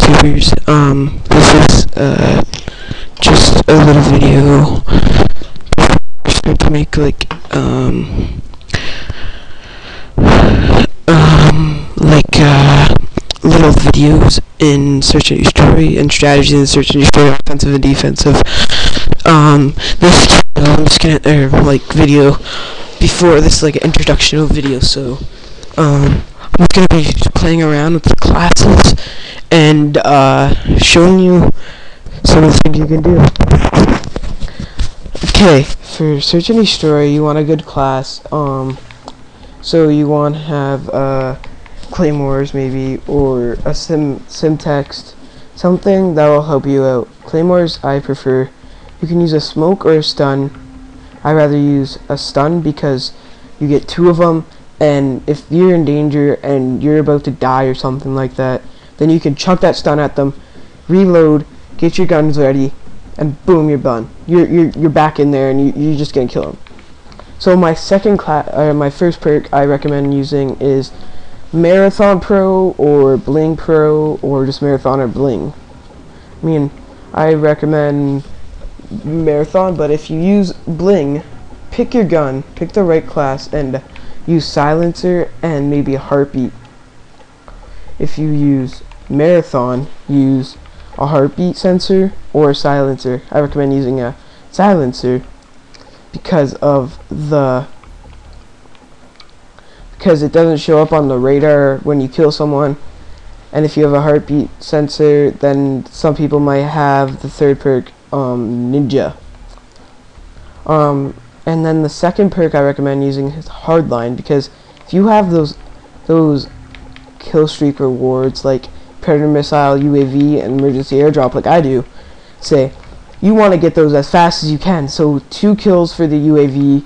YouTubers. This is just a little video. I'm just going to make like little videos in search and destroy and strategies in search and destroy, offensive and defensive. This I'm just gonna video before this introductional video. So I'm just gonna be playing around with the classes and showing you some of the things you can do. Okay, for search and destroy, you want a good class. So you want to have claymores maybe, or a sim-text, something that will help you out. Claymores I prefer. You can use a smoke or a stun. I rather use a stun because you get 2 of them, and if you're in danger and you're about to die or something like that, then you can chuck that stun at them, reload, get your guns ready, and boom, you're done. You're back in there, and you're just gonna kill them. So my my first perk I recommend using is Marathon Pro or Bling Pro, or just Marathon or Bling. I mean, I recommend Marathon, but if you use Bling, pick your gun, pick the right class, and use silencer and maybe a heartbeat. If you use Marathon, use a heartbeat sensor or a silencer. I recommend using a silencer because it doesn't show up on the radar when you kill someone. And if you have a heartbeat sensor, then some people might have the third perk, Ninja. And then the second perk I recommend using is Hardline, because if you have those kill streak rewards like Predator Missile, UAV, and Emergency Airdrop like I do, say you want to get those as fast as you can. So 2 kills for the UAV.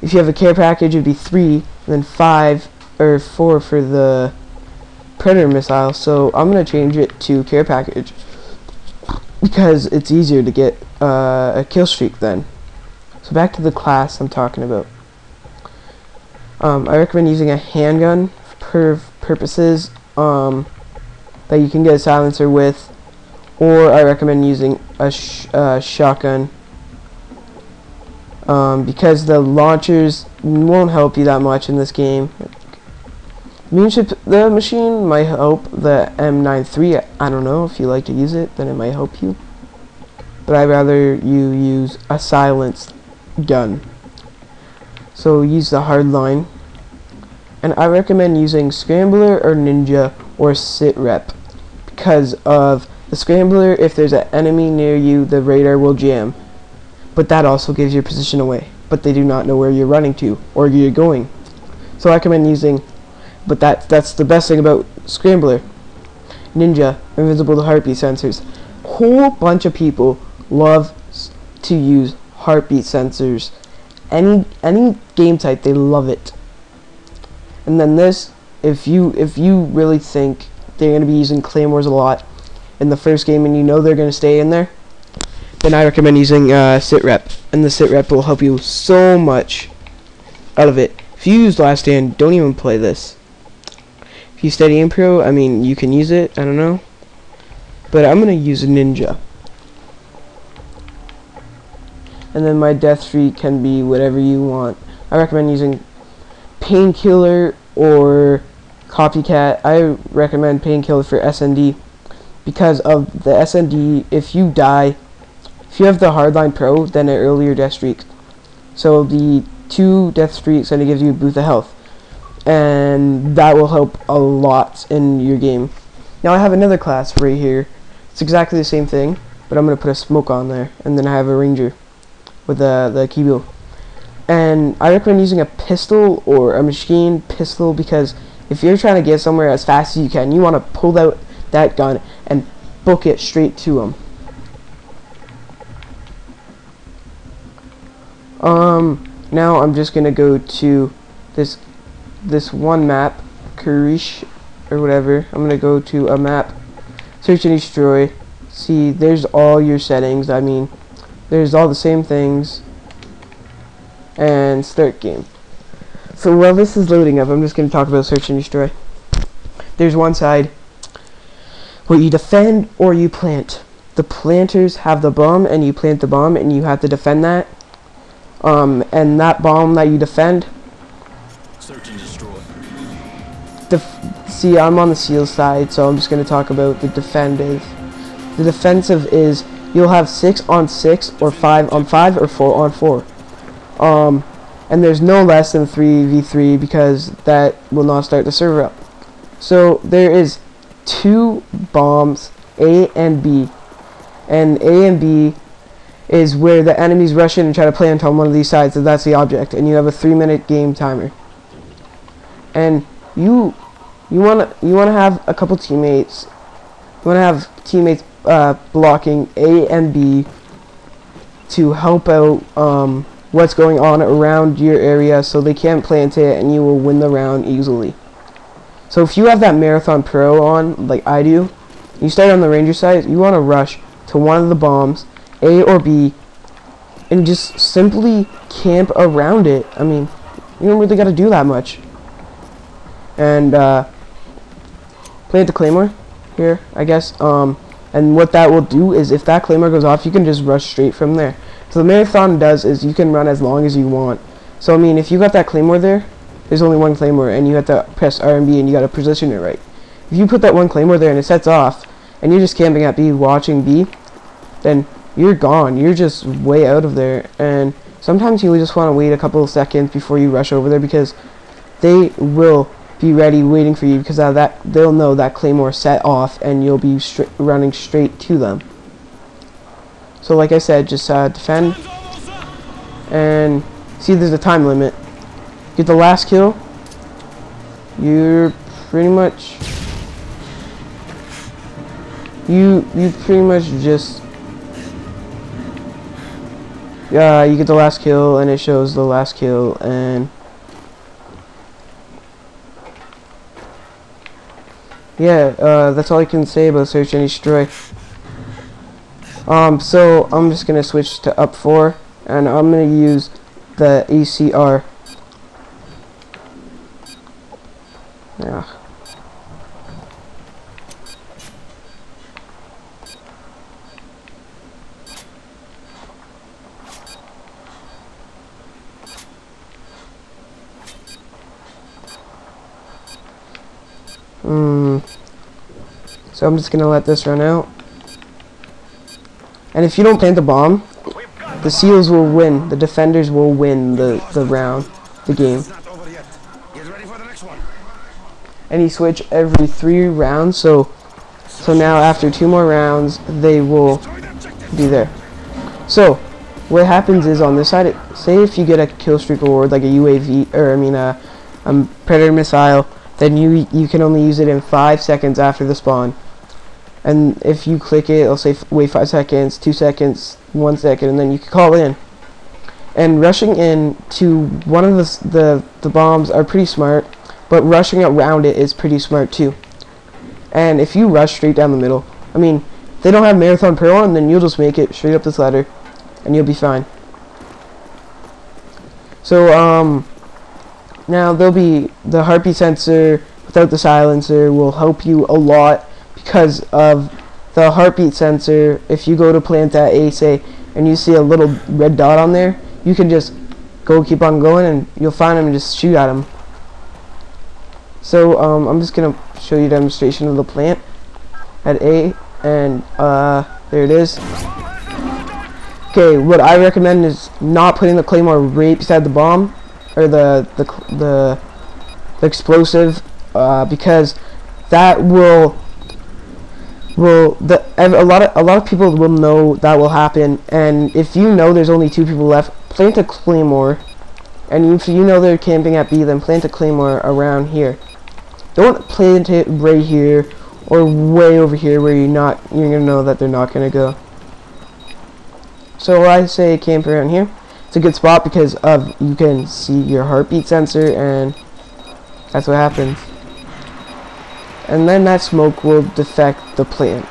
If you have a care package, it'd be 3, and then 5 or 4 for the Predator Missile. So I'm gonna change it to care package because it's easier to get a kill streak then. So back to the class I'm talking about. I recommend using a handgun for purposes that you can get a silencer with, or I recommend using a shotgun because the launchers won't help you that much in this game. The machine might help, the M93. I don't know, if you like to use it, then it might help you. But I'd rather you use a silenced gun. So use the hardline. And I recommend using Scrambler or Ninja or Sit Rep. Because of the Scrambler, if there's an enemy near you, the radar will jam. But that also gives your position away. But they do not know where you're running to or you're going. So I recommend using, but that's the best thing about Scrambler. Ninja, invisible to heartbeat sensors. Whole bunch of people love to use heartbeat sensors. Any game type, they love it. And then this, if you really think they're going to be using claymores a lot in the first game and you know they're going to stay in there, then I recommend using Sit Rep. And the Sit Rep will help you so much out of it. If you use Last Stand, don't even play this. If you Steady Aim Pro, I mean, you can use it, I don't know. But I'm going to use a Ninja. And then my death streak can be whatever you want. I recommend using Painkiller or Copycat. I recommend Painkiller for SND because of the SND. If you die, if you have the Hardline Pro, then an earlier death streak. So the 2 death streaks, and it gives you a boost of health, and that will help a lot in your game. Now I have another class right here. It's exactly the same thing, but I'm gonna put a smoke on there, and then I have a ranger with the keyboard. And I recommend using a pistol or a machine pistol because if you're trying to get somewhere as fast as you can, you want to pull out that gun and book it straight to them. Now I'm just gonna go to this one map, Kurish or whatever. I'm gonna go to a map, search and destroy. See, there's all your settings. I mean, there's all the same things. And start game. So while this is loading up, I'm just going to talk about search and destroy. There's one side But you defend or you plant. The planters have the bomb, and you plant the bomb, and you have to defend that. And that bomb that you defend. Search and destroy. See, I'm on the seal side, so I'm just going to talk about the defensive. The defensive is you'll have 6 on 6, or 5 on 5, or 4 on 4. And there's no less than 3v3 because that will not start the server up. So there is 2 bombs, A and B. And A and B is where the enemies rush in and try to plant on one of these sides, so that's the object, and you have a 3-minute game timer. And you wanna have a couple teammates. You wanna have teammates blocking A and B to help out what's going on around your area, so they can't plant it, and you will win the round easily. So if you have that Marathon Pro on, like I do, you start on the Ranger side, you want to rush to one of the bombs, A or B, and just simply camp around it. I mean, you don't really got to do that much. And plant the Claymore here, I guess. And what that will do is if that Claymore goes off, you can just rush straight from there. So the Marathon does is you can run as long as you want. So I mean, if you got that Claymore there, there's only one Claymore, and you have to press R and B, and you got to position it right. If you put that one Claymore there and it sets off, and you're just camping at B, watching B, then you're gone. You're just way out of there. And sometimes you just want to wait a couple of seconds before you rush over there, because they will be ready waiting for you, because they'll know that Claymore set off, and you'll be running straight to them. So like I said, just defend, and see there's a time limit. Get the last kill, you're pretty much you pretty much just you get the last kill, and it shows the last kill, and yeah, that's all I can say about search and destroy. So I'm just gonna switch to up 4, and I'm gonna use the ACR. Yeah. So I'm just gonna let this run out. And if you don't plant the bomb, the seals will win. The defenders will win the round, the game. And you switch every 3 rounds, so now after 2 more rounds, they will be there. So what happens is on this side, say if you get a kill streak award like a UAV, or I mean a predator missile, then you can only use it in 5 seconds after the spawn. And if you click it, it'll say wait 5 seconds, 2 seconds, 1 second, and then you can call in. And rushing in to one of the bombs are pretty smart, but rushing around it is pretty smart too. And if you rush straight down the middle, I mean, they don't have Marathon Pro on, then you'll just make it straight up this ladder, and you'll be fine. So now there'll be the heartbeat sensor without the silencer will help you a lot, because of the heartbeat sensor. If you go to plant that A, say, and you see a little red dot on there, you can just keep on going, and you'll find him and just shoot at him. So I'm just gonna show you a demonstration of the plant at A, and there it is. Okay, what I recommend is not putting the Claymore right beside the bomb, or the explosive, because that will a lot of people will know that will happen. And if you know there's only 2 people left, plant a Claymore, and if you know they're camping at B, then plant a Claymore around here. Don't plant it right here or way over here where you're gonna know that they're not gonna go. So I say camp around here. It's a good spot because you can see your heartbeat sensor, and that's what happens. And then that smoke will defect the plant.